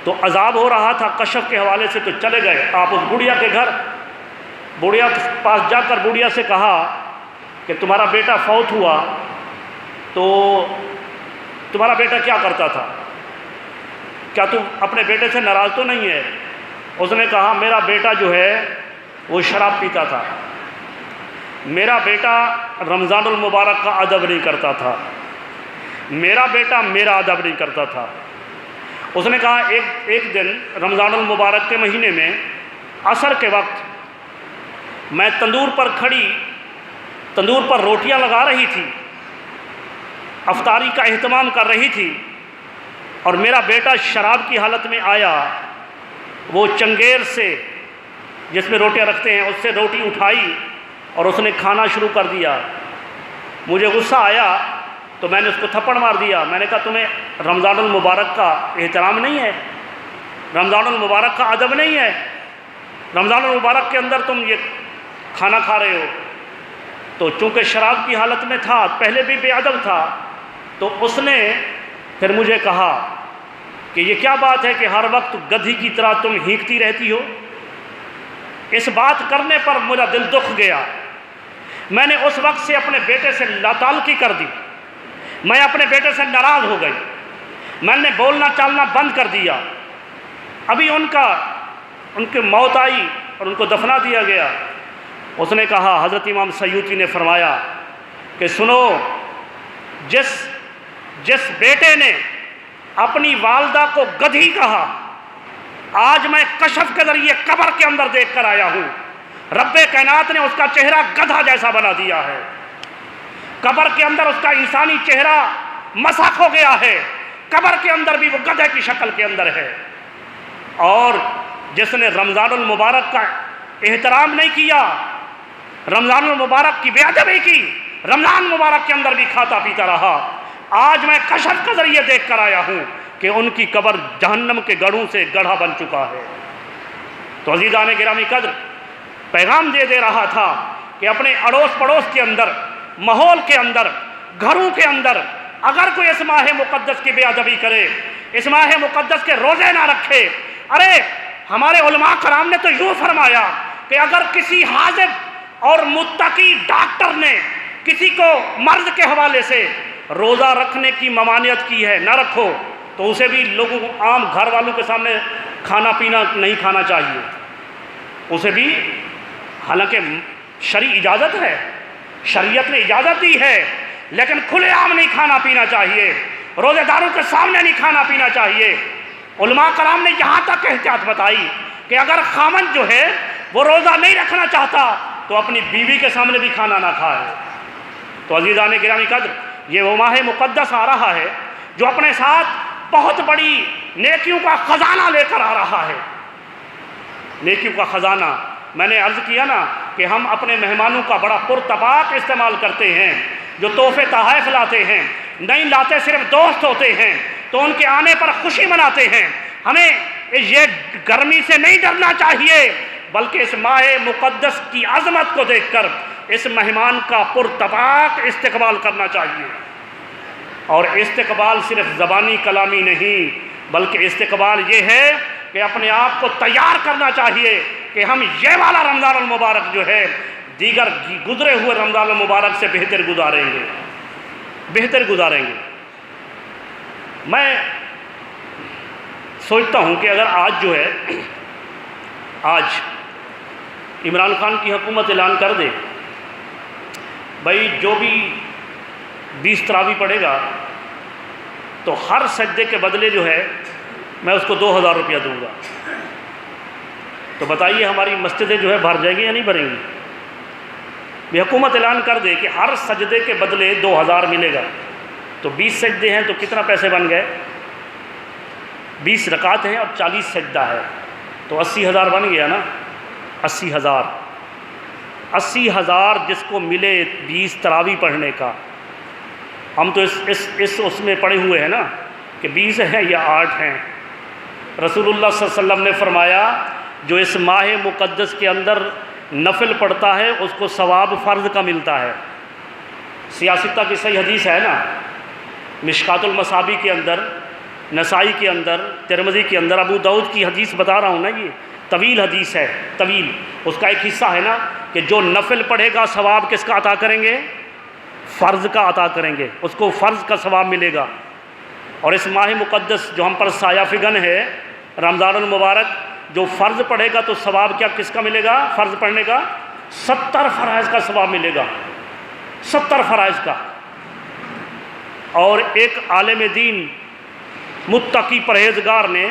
Speaker 1: تو عذاب ہو رہا تھا کشف کے حوالے سے، تو چلے گئے آپ اس بڑھیا کے گھر۔ بڑھیا کے پاس جا کر بڑھیا سے کہا کہ تمہارا بیٹا فوت ہوا، تو تمہارا بیٹا کیا کرتا تھا؟ کیا تم اپنے بیٹے سے ناراض تو نہیں ہے؟ اس نے کہا میرا بیٹا جو ہے وہ شراب پیتا تھا، میرا بیٹا رمضان المبارک کا ادب نہیں کرتا تھا، میرا بیٹا میرا ادب نہیں کرتا تھا۔ اس نے کہا ایک دن رمضان المبارک کے مہینے میں عصر کے وقت میں تندور پر روٹیاں لگا رہی تھی، افطاری کا اہتمام کر رہی تھی، اور میرا بیٹا شراب کی حالت میں آیا، وہ چنگیر سے جس میں روٹیاں رکھتے ہیں اس سے روٹی اٹھائی اور اس نے کھانا شروع کر دیا۔ مجھے غصہ آیا تو میں نے اس کو تھپڑ مار دیا۔ میں نے کہا تمہیں رمضان المبارک کا احترام نہیں ہے، رمضان المبارک کا ادب نہیں ہے، رمضان المبارک کے اندر تم یہ کھانا کھا رہے ہو۔ تو چونکہ شراب کی حالت میں تھا، پہلے بھی بے ادب تھا، تو اس نے پھر مجھے کہا کہ یہ کیا بات ہے کہ ہر وقت گدھی کی طرح تم ہینکتی رہتی ہو؟ اس بات کرنے پر میرا دل دکھ گیا۔ میں نے اس وقت سے اپنے بیٹے سے لاتعلقی کر دی، میں اپنے بیٹے سے ناراض ہو گئی، میں نے بولنا چالنا بند کر دیا۔ ابھی ان کی موت آئی اور ان کو دفنا دیا گیا۔ اس نے کہا، حضرت امام سیوطی نے فرمایا کہ سنو، جس بیٹے نے اپنی والدہ کو گدھی کہا، آج میں کشف کے ذریعے قبر کے اندر دیکھ کر آیا ہوں، رب کائنات نے اس کا چہرہ گدھا جیسا بنا دیا ہے۔ قبر کے اندر اس کا انسانی چہرہ مسخ ہو گیا ہے، قبر کے اندر بھی وہ گدھے کی شکل کے اندر ہے۔ اور جس نے رمضان المبارک کا احترام نہیں کیا، رمضان المبارک کی بے ادبی کی، رمضان مبارک کے اندر بھی کھاتا پیتا رہا، آج میں کشف کے ذریعے دیکھ کر آیا ہوں کہ ان کی قبر جہنم کے گڑھوں سے گڑھا بن چکا ہے۔ تو عزیزان گرامی قدر، پیغام دے رہا تھا کہ اپنے اڑوس پڑوس کے اندر، ماحول کے اندر، گھروں کے اندر اگر کوئی اس ماہ مقدس کی بے ادبی کرے، اس ماہ مقدس کے روزے نہ رکھے، ارے ہمارے علماء کرام نے تو یوں فرمایا کہ اگر کسی حاذق اور متقی ڈاکٹر نے کسی کو مرض کے حوالے سے روزہ رکھنے کی ممانعت کی ہے، نہ رکھو، تو اسے بھی لوگوں کو، عام گھر والوں کے سامنے کھانا پینا نہیں کھانا چاہیے، اسے بھی، حالانکہ شرعی اجازت ہے، شریعت نے اجازت دی ہے، لیکن کھلے عام نہیں کھانا پینا چاہیے، روزے داروں کے سامنے نہیں کھانا پینا چاہیے۔ علماء کرام نے یہاں تک احتیاط بتائی کہ اگر خامن جو ہے وہ روزہ نہیں رکھنا چاہتا تو اپنی بیوی کے سامنے بھی کھانا نہ کھائے۔ تو عزیزان گرامی قدر، یہ وہ ماہ مقدس آ رہا ہے جو اپنے ساتھ بہت بڑی نیکیوں کا خزانہ لے کر آ رہا ہے، نیکیوں کا خزانہ۔ میں نے عرض کیا نا کہ ہم اپنے مہمانوں کا بڑا پرتپاک استعمال کرتے ہیں، جو تحفے تحائف لاتے ہیں، نہیں لاتے، صرف دوست ہوتے ہیں تو ان کے آنے پر خوشی مناتے ہیں۔ ہمیں یہ گرمی سے نہیں ڈرنا چاہیے، بلکہ اس ماہ مقدس کی عظمت کو دیکھ کر اس مہمان کا پرتپاک استقبال کرنا چاہیے۔ اور استقبال صرف زبانی کلامی نہیں، بلکہ استقبال یہ ہے کہ اپنے آپ کو تیار کرنا چاہیے کہ ہم یہ والا رمضان المبارک جو ہے دیگر گزرے ہوئے رمضان المبارک سے بہتر گزاریں گے۔ میں سوچتا ہوں کہ اگر آج عمران خان کی حکومت اعلان کر دے، بھائی جو بھی 20 تراویح پڑھے گا تو ہر سجدے کے بدلے جو ہے میں اس کو 2000 روپیہ دوں گا، تو بتائیے ہماری مسجدیں جو ہے بھر جائیں گی یا نہیں بھریں گی؟ یہ حکومت اعلان کر دے کہ ہر سجدے کے بدلے 2000 ملے گا، تو 20 سجدے ہیں تو کتنا پیسے بن گئے؟ 20 رکعت ہیں اور 40 سجدہ ہے، تو 80,000 بن گیا نا۔ 80,000 جس کو ملے 20 تراویح پڑھنے کا، ہم تو اس میں پڑے ہوئے ہیں نا کہ 20 ہیں یا 8 ہیں۔ رسول اللہ صلی اللہ علیہ وسلم نے فرمایا جو اس ماہ مقدس کے اندر نفل پڑھتا ہے اس کو ثواب فرض کا ملتا ہے۔ سیاستہ کی صحیح حدیث ہے نا، مشکات المصابیح کے اندر، نسائی کے اندر، ترمذی کے اندر، ابو داؤد کی حدیث بتا رہا ہوں نا، یہ طویل حدیث ہے، طویل۔ اس کا ایک حصہ ہے نا کہ جو نفل پڑھے گا ثواب کس کا عطا کریں گے؟ فرض کا عطا کریں گے، اس کو فرض کا ثواب ملے گا۔ اور اس ماہ مقدس جو ہم پر سایہ فگن ہے، رمضان المبارک، جو فرض پڑھے گا تو ثواب کیا کس کا ملے گا؟ فرض پڑھنے کا 70 فرائض کا ثواب ملے گا، 70 فرائض کا۔ اور ایک عالم دین متقی پرہیزگار نے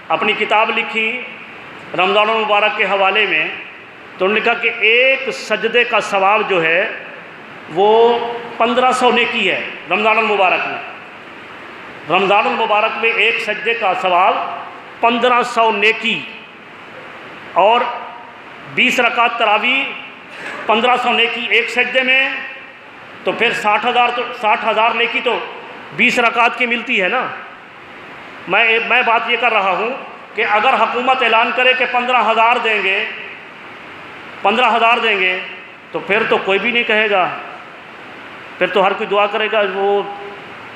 Speaker 1: اپنی کتاب لکھی رمضان المبارک کے حوالے میں، تو انہوں نے کہا کہ ایک سجدے کا ثواب جو ہے وہ 1500 نیکی ہے رمضان المبارک میں۔ رمضان المبارک میں ایک سجدے کا ثواب 1500 نیکی، اور 20 رکعت تراویح 1500 نیکی ایک سجدے میں، تو پھر 60,000 نیکی تو 20 رکعت کی ملتی ہے نا۔ میں بات یہ کر رہا ہوں کہ اگر حکومت اعلان کرے کہ 15,000 دیں گے، 15,000 دیں گے، تو پھر تو کوئی بھی نہیں کہے گا، پھر تو ہر کوئی دعا کرے گا وہ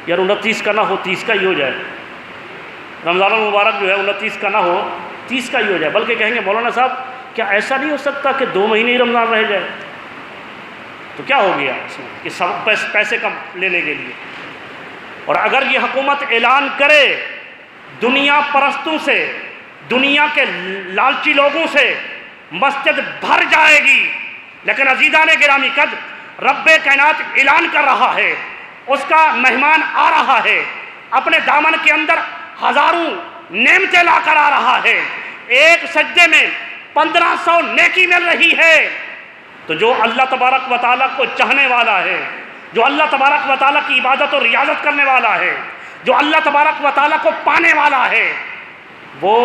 Speaker 1: یار 29 کا نہ ہو 30 کا ہی ہو جائے، رمضان المبارک جو ہے 29 کا نہ ہو 30 کا ہی ہو جائے۔ بلکہ کہیں گے مولانا صاحب کیا ایسا نہیں ہو سکتا کہ 2 مہینے ہی رمضان رہ جائے؟ تو کیا ہو گیا اس میں کہ سب پیسے کم لینے کے لیے؟ اور اگر یہ حکومت اعلان کرے دنیا پرستوں سے، دنیا کے لالچی لوگوں سے مسجد بھر جائے گی، لیکن عزیزان گرامی قدر رب کائنات اعلان کر رہا ہے، اس کا مہمان آ رہا ہے، اپنے دامن کے اندر ہزاروں نعمتیں لا کر آ رہا ہے، ایک سجدے میں 1500 نیکی مل رہی ہے۔ تو جو اللہ تبارک و تعالیٰ کو چاہنے والا ہے، جو اللہ تبارک و تعالیٰ کی عبادت اور ریاضت کرنے والا ہے، جو اللہ تبارک و تعالیٰ کو پانے والا ہے، وہ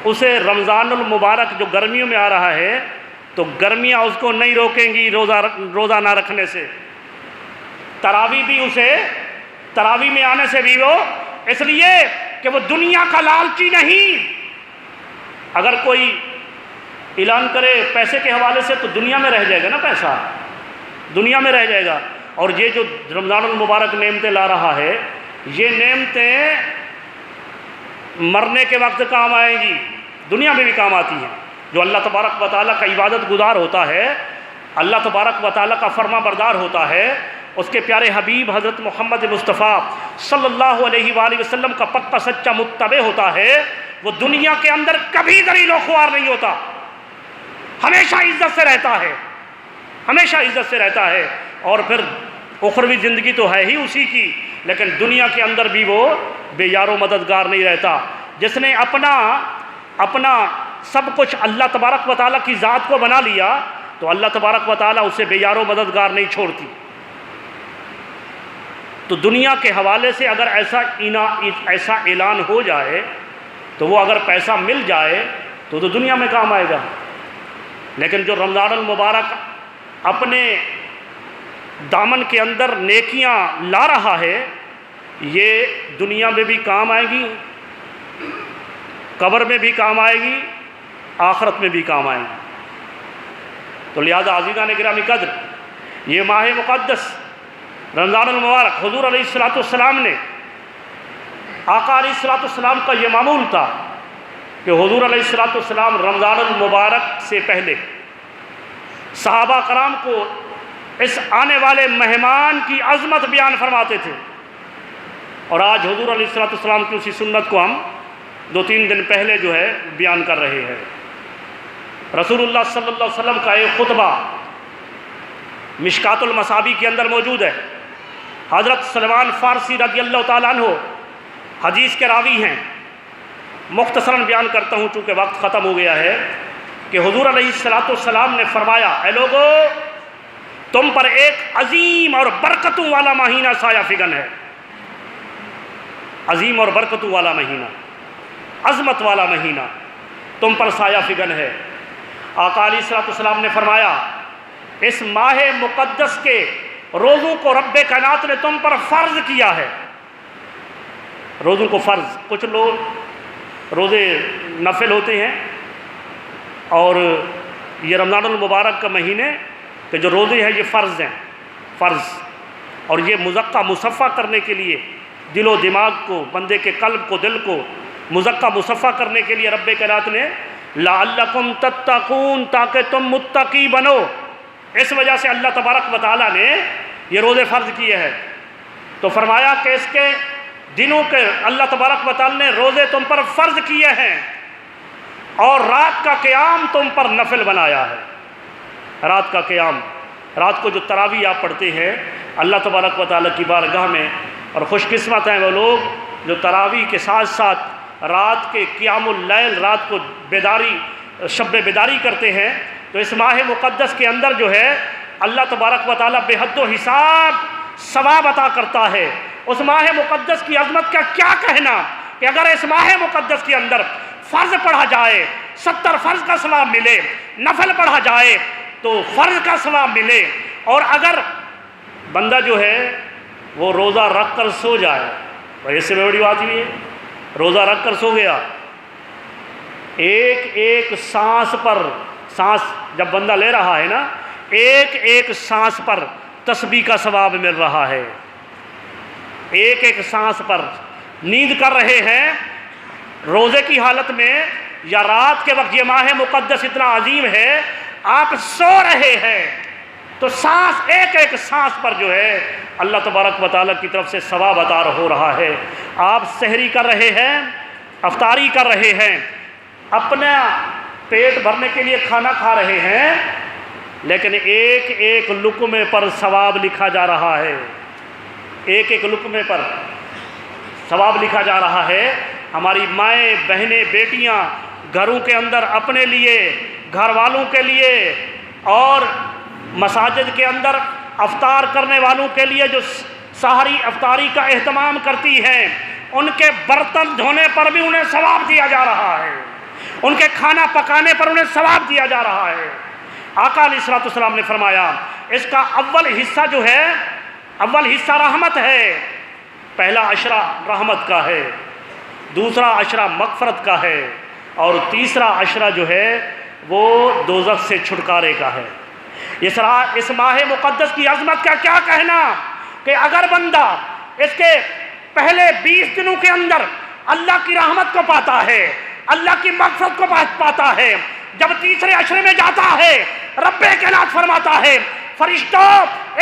Speaker 1: اسے رمضان المبارک جو گرمیوں میں آ رہا ہے تو گرمیاں اس کو نہیں روکیں گی روزہ نہ رکھنے سے، تراویح میں آنے سے بھی، وہ اس لیے کہ وہ دنیا کا لالچی نہیں۔ اگر کوئی اعلان کرے پیسے کے حوالے سے تو دنیا میں رہ جائے گا نا، پیسہ دنیا میں رہ جائے گا۔ اور یہ جو رمضان المبارک نعمتیں لا رہا ہے، یہ نعمتیں مرنے کے وقت کام آئیں گی، دنیا میں بھی کام آتی ہیں۔ جو اللہ تبارک و تعالیٰ کا عبادت گزار ہوتا ہے، اللہ تبارک و تعالیٰ کا فرما بردار ہوتا ہے، اس کے پیارے حبیب حضرت محمد مصطفیٰ صلی اللہ علیہ وآلہ وسلم کا پکا سچا متبع ہوتا ہے، وہ دنیا کے اندر کبھی ذلیل و خوار نہیں ہوتا، ہمیشہ عزت سے رہتا ہے، ہمیشہ عزت سے رہتا ہے۔ اور پھر اخروی زندگی تو ہے ہی اسی کی، لیکن دنیا کے اندر بھی وہ بے یار و مددگار نہیں رہتا۔ جس نے اپنا سب کچھ اللہ تبارک و تعالیٰ کی ذات کو بنا لیا تو اللہ تبارک و تعالیٰ اسے بے یار و مددگار نہیں چھوڑتی۔ تو دنیا کے حوالے سے اگر ایسا اعلان ہو جائے تو وہ اگر پیسہ مل جائے تو دنیا میں کام آئے گا، لیکن جو رمضان المبارک اپنے دامن کے اندر نیکیاں لا رہا ہے، یہ دنیا میں بھی کام آئے گی، قبر میں بھی کام آئے گی، آخرت میں بھی کام آئے گی۔ تو لہذا عزیزان گرامی قدر، یہ ماہ مقدس رمضان المبارک، حضور علیہ السلام نے، آقا علیہ السلام کا یہ معمول تھا کہ حضور علیہ السلام رمضان المبارک سے پہلے صحابہ کرام کو اس آنے والے مہمان کی عظمت بیان فرماتے تھے۔ اور آج حضور علیہ السلام کی اسی سنت کو ہم 2-3 دن پہلے جو ہے بیان کر رہے ہیں۔ رسول اللہ صلی اللہ علیہ وسلم کا ایک خطبہ مشکات المصابیح کے اندر موجود ہے۔ حضرت سلمان فارسی رضی اللہ تعالیٰ عنہ حدیث کے راوی ہیں۔ مختصراً بیان کرتا ہوں چونکہ وقت ختم ہو گیا ہے، کہ حضور علیہ السلام نے فرمایا، اے لوگو، تم پر ایک عظیم اور برکتوں والا مہینہ سایہ فگن ہے۔ عظیم اور برکتوں والا مہینہ، عظمت والا مہینہ تم پر سایہ فگن ہے۔ آقا علیہ السلام نے فرمایا، اس ماہ مقدس کے روزوں کو رب کائنات نے تم پر فرض کیا ہے، روزوں کو فرض۔ کچھ لوگ روزے نفل ہوتے ہیں، اور یہ رمضان المبارک کا مہینے کہ جو روزے ہیں یہ فرض ہیں، فرض، اور یہ مزکہ مصفہ کرنے کے لیے دل و دماغ کو، بندے کے قلب کو، دل کو مزکہ مصفہ کرنے کے لیے رب کائنات نے لعلکم تتقون، تاکہ تم متقی بنو، اس وجہ سے اللہ تبارک و تعالیٰ نے یہ روزے فرض کیے ہیں۔ تو فرمایا کہ اس کے دنوں کے اللہ تبارک و تعالیٰ نے روزے تم پر فرض کیے ہیں، اور رات کا قیام تم پر نفل بنایا ہے۔ رات کا قیام، رات کو جو تراویح آپ پڑھتے ہیں اللہ تبارک و تعالیٰ کی بارگاہ میں، اور خوش قسمت ہیں وہ لوگ جو تراویح کے ساتھ ساتھ رات کے قیام اللیل، رات کو بیداری، شب بیداری کرتے ہیں۔ تو اس ماہ مقدس کے اندر جو ہے اللہ تبارک و تعالیٰ بے حد و حساب ثواب عطا کرتا ہے۔ اس ماہ مقدس کی عظمت کا کیا کہنا کہ اگر اس ماہ مقدس کے اندر فرض پڑھا جائے 70 فرض کا ثواب ملے، نفل پڑھا جائے تو فرض کا ثواب ملے، اور اگر بندہ جو ہے وہ روزہ رکھ کر سو جائے، بھائی اس سے بڑی بات یہ ہے، روزہ رکھ کر سو گیا، ایک ایک سانس پر، سانس جب بندہ لے رہا ہے نا، ایک ایک سانس پر تسبیح کا ثواب مل رہا ہے، ایک ایک سانس پر۔ نیند کر رہے ہیں روزے کی حالت میں یا رات کے وقت، یہ ماہ مقدس اتنا عظیم ہے، آپ سو رہے ہیں تو سانس، ایک ایک سانس پر جو ہے اللہ تبارک و تعالیٰ کی طرف سے ثواب عطا ہو رہا ہے۔ آپ سحری کر رہے ہیں، افطاری کر رہے ہیں، اپنا پیٹ بھرنے کے لیے کھانا کھا رہے ہیں، لیکن ایک ایک لقمے پر ثواب لکھا جا رہا ہے، ایک ایک لقمے پر ثواب لکھا جا رہا ہے۔ ہماری مائیں، بہنیں، بیٹیاں گھروں کے اندر اپنے لیے، گھر والوں کے لیے، اور مساجد کے اندر افطار کرنے والوں کے لیے جو سحری افطاری کا اہتمام کرتی ہیں، ان کے برتن دھونے پر بھی انہیں ثواب دیا جا رہا ہے، ان کے کھانا پکانے پر انہیں ثواب دیا جا رہا ہے۔ آقا علیہ الصلوۃ والسلام نے فرمایا اس کا اول حصہ جو ہے، اول حصہ رحمت ہے، پہلا عشرہ رحمت کا ہے، دوسرا عشرہ مغفرت کا ہے، اور تیسرا عشرہ جو ہے وہ دوزخ سے چھٹکارے کا ہے۔ اس ماہ مقدس کی عظمت کا کیا کہنا کہ اگر بندہ اس کے پہلے 20 دنوں کے اندر اللہ کی رحمت کو پاتا ہے، اللہ کی مغفرت کو پاتا ہے، جب تیسرے عشرے میں جاتا ہے رب کائنات فرماتا ہے فرشتوں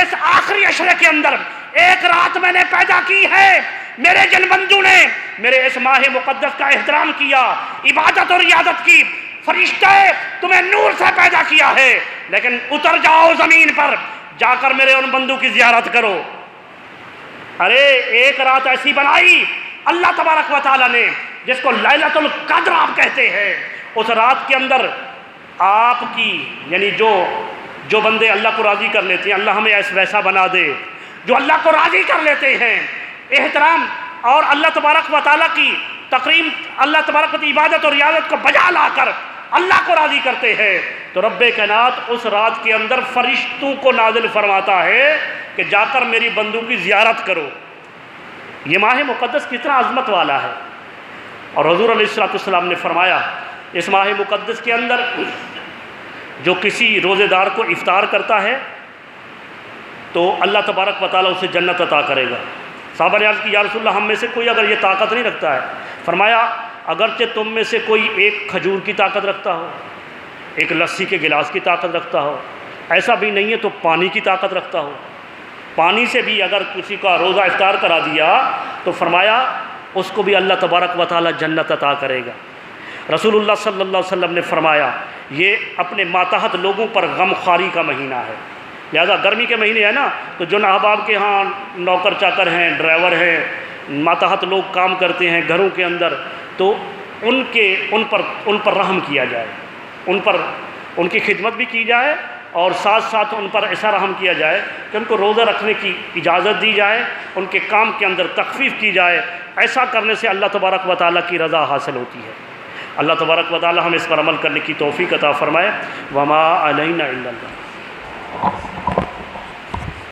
Speaker 1: اس آخری عشرے کے اندر ایک رات میں نے پیدا کی ہے، میرے جن بندوں نے میرے اس ماہ مقدس کا احترام کیا، عبادت اور عیادت کی، فرشتے تمہیں نور سے پیدا کیا ہے، لیکن اتر جاؤ زمین پر، جا کر میرے ان بندوں کی زیارت کرو۔ ارے ایک رات ایسی بنائی اللہ تبارک و تعالیٰ نے جس کو لیلۃ القدر آپ کہتے ہیں، اس رات کے اندر آپ کی، یعنی جو بندے اللہ کو راضی کر لیتے ہیں، اللہ ہمیں ویسا بنا دے، جو اللہ کو راضی کر لیتے ہیں، احترام اور اللہ تبارک و تعالیٰ کی تقریم، اللہ تبارک و تعالیٰ کی عبادت اور عیادت کو بجا لا کر اللہ کو راضی کرتے ہیں، تو رب کائنات اس رات کے اندر فرشتوں کو نازل فرماتا ہے کہ جا کر میری بندوں کی زیارت کرو۔ یہ ماہ مقدس کتنا عظمت والا ہے، اور حضور علیہ الصلوۃ والسلام نے فرمایا اس ماہ مقدس کے اندر جو کسی روزے دار کو افطار کرتا ہے تو اللہ تبارک و تعالیٰ اسے جنت عطا کرے گا۔ صحابہ نے عرض کی یا رسول اللہ ہم میں سے کوئی اگر یہ طاقت نہیں رکھتا ہے، فرمایا اگرچہ تم میں سے کوئی ایک کھجور کی طاقت رکھتا ہو، ایک لسی کے گلاس کی طاقت رکھتا ہو، ایسا بھی نہیں ہے تو پانی کی طاقت رکھتا ہو، پانی سے بھی اگر کسی کا روزہ افطار کرا دیا تو فرمایا اس کو بھی اللہ تبارک و تعالیٰ جنت عطا کرے گا۔ رسول اللہ صلی اللہ علیہ وسلم نے فرمایا یہ اپنے ماتحت لوگوں پر غم خواری کا مہینہ ہے، لہذا گرمی کے مہینے ہے نا، تو جو احباب کے ہاں نوکر چاکر ہیں، ڈرائیور ہیں، ماتحت لوگ کام کرتے ہیں گھروں کے اندر، تو ان پر رحم کیا جائے، ان کی خدمت بھی کی جائے، اور ساتھ ساتھ ان پر ایسا رحم کیا جائے کہ ان کو روزہ رکھنے کی اجازت دی جائے، ان کے کام کے اندر تخفیف کی جائے۔ ایسا کرنے سے اللہ تبارک و تعالیٰ کی رضا حاصل ہوتی ہے۔ اللہ تبارک و تعالیٰ ہم اس پر عمل کرنے کی توفیق عطا فرمائے۔ وما علینا الا اللہ۔